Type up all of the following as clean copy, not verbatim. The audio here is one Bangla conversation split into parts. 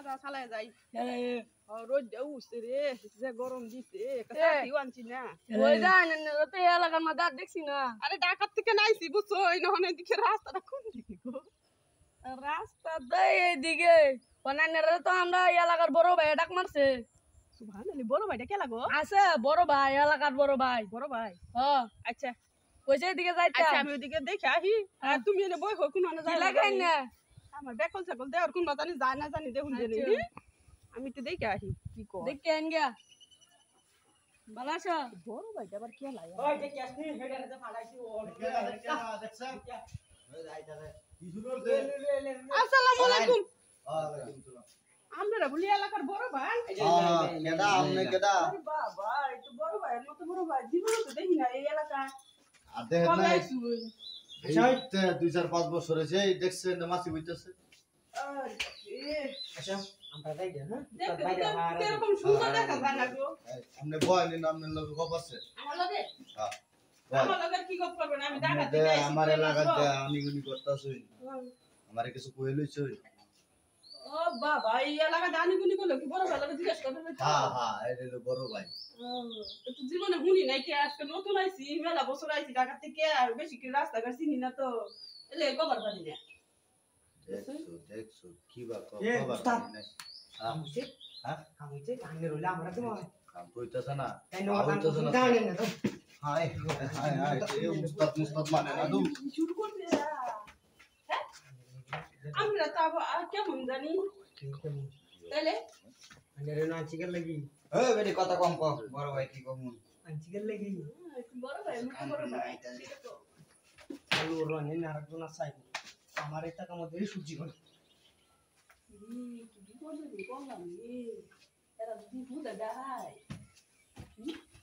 তা চালায় যাই রোদ উঠছে রে যে গরম দিছে আনছি না ওই যান তো এলাকার মধ্যে আর দেখছি না আরে ঢাকার থেকে নাইছি বুঝছো এই নহন এদিকে রাস্তাটা কোন দিকে গো রাস্তা দেয় এইদিকে অন্যান্যরা তো আমরা এলাকার বড় ভাই ডাক মারছে সুবহানাল্লাহ বড় ভাইটা কে লাগো আছে বড় ভাই এলাকার বড় ভাই আচ্ছা কইছে এদিকে যাইতা আচ্ছা আমি ওদিকে দেখে আহি আর তুমি এনে বই হোক না কি লাগাই না আমার বেকল ছাগল দেওয়ার কোন জানি যায় না জানি দেখুন জানি আমি তো দেখে আহি কি কর দেখে আন গিয়া বালাস বড় ভাইটা আবার কে লাগে ওই যে ক্যাশনি হেডারে যে ফালাইছি ও দেখছ ওই যাইতারে কি শুরু হইছে আসসালামু আলাইকুম ওয়ালাইকুম সালাম আমরা বলি এলাকার বড় ভাই কেডা আমনে কেডা আরে বাবা এই তো বড় ভাই মত বড় ভাই জীবনে তো দেখি না এই এলাকা আর দেখেন না এইতে 2-4-5 বছর হইছে দেখছেন না মাছি হইতাছে আচ্ছা আমরা যাই না তোর বাইরে আর এরকম সুন্দর দেখা যায় না গো আমনে বয়নি না আমনে লোক গপ আছে আমার লগে হ্যাঁ আমার লগে কি গপ করবেন আমি ঢাকা আমনে থেকে আইছি আমার এলাকাতে আমি গুনি করতাছই আমারে কিছু কই লইছই ও বাবা এই এলাকা জানি গুনি করলো কি বড় ভাই লাগে জিজ্ঞেস করবে হ্যাঁ এটা হলো বড় ভাই তো জীবনে হুনি নাই কি আজকে নতুন আইছি মেলা বছর আইছি ঢাকা থেকে আর বেশি কি রাস্তাঘাট চিনি না তো এলে কবার পারি না দেখছো কি বা এ, খবর উস্তাদ। নাই কামুছে হ্যাঁ কামুছে কানে রইলা আমরা তো কাম কইতাছ না তাই না হইতাছ না জানেন না তো হাই হাই হাই এ উস্তাদ মুস্তাদ মানে না দু শুরু করবে হ্যাঁ আমরা তো আবার কেমন জানি তাইলে কানে রইলা আনছিকের লাগি এ বেটি কথা কম কম বড় ভাই কি কম আনছিকের লাগি বড় ভাই মুখ বড় ভাই সেটা তো আলু রনে নারকজন আসাই আমার এটা কামতে সূর্যি করে কি করবে বললাম এরা যদি বুঝা যায়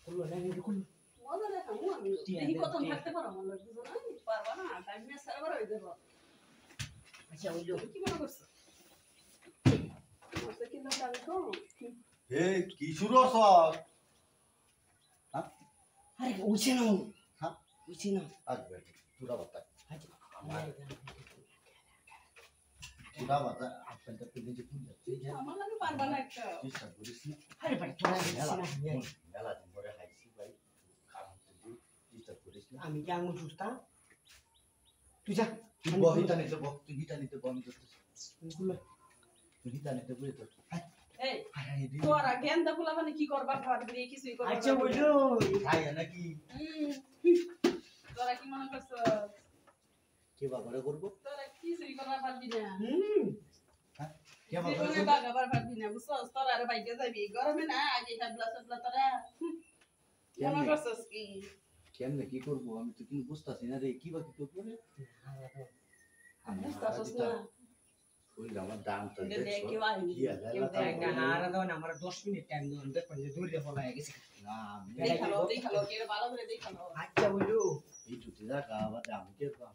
কুলো লাগে কুলো মজা দেখাবো আমি এই কত থাকতে পারো আমার লাগবে না পারবা না টাইম নিয়ে সারা হয়ে যাবো আচ্ছা ওইলো কি মনে করছো মজা কি না জানি তো এ কি শুরু হস আরে উঠছে না হ্যাঁ উঠছে না আজ বেটি পুরা বাতা আচ্ছা পুরা বাতা আপনাদের পেলে যে কোন যাচ্ছে যে আমার লাগে পারবা না একটা চেষ্টা করিস না আরে বাড়ি তোরা মেলা না মেলা দিন পরে খাইছি ভাই কাম করতে চেষ্টা করিস না আমি কি আঙুল ছুটতা তুই যা তুই বহিতা নিতে বহ তুই হিতা নিতে বন্ধ করতেছিস কুলো তুই হিতা নিতে বলে তো এই হাই রে তোরা গেন্দা ফুলা মানে কি করবা পারবি কিছুই করবা আচ্ছা ওইলো হাই নাকি তোরা কি মনে করছো কে বাবারে করব তোরা কিছুই করবা পারবি না কে বাবারে জীবনে করব বাগাবার পারবি না বুঝছস তোরা আর বাইকে যাবি গরমে না আগে হাবলা সাবলা তোরা মনে করছস কি কেমনে কি করব আমি তো কিন্তু বুঝতাছি না রে কি বা কি করব রে বুঝছস না ওই আমার দাম তো দে দেখছো কেউ আইনি কি আছে কেউ দেয় না হারা দাও না আমার 10 মিনিট টাইম দাও আমি পঞ্জে দৌড়ে ফলাই গেছে না দেখালো কে ভালো করে দেখালো আচ্ছা ওইলো এই দুটি জায়গা আবার দাম কে পা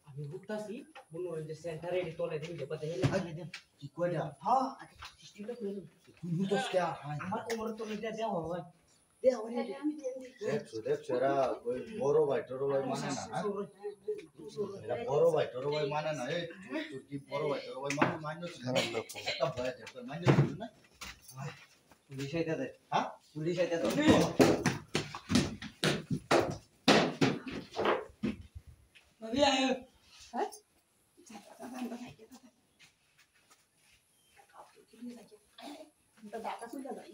আমি বুঝতাছি মনে হয় যে সেন্টারে এর তলে দিন যে কথা হেলে আগে দেন কি কইরা হ্যাঁ সিস্টেমটা করে দেন তুই বুঝছস কে আমার কোমর তলে দেওয়া হয় দেওয়া হয় আমি দেন দেখছো এরা ওই বড় ভাই টর ভাই মানে না হ্যাঁ? এরা বড় ভাই টর ভাই মানে না এই তুই কি বড় ভাই টর ভাই মানে মাইনাস খারাপ লোক একটা ভয় দেখো মাইনাস না পুলিশ আইতা দে হ্যাঁ পুলিশ আইতা দে ভাবি আয় হ্যাঁ দাদা কাছে যাই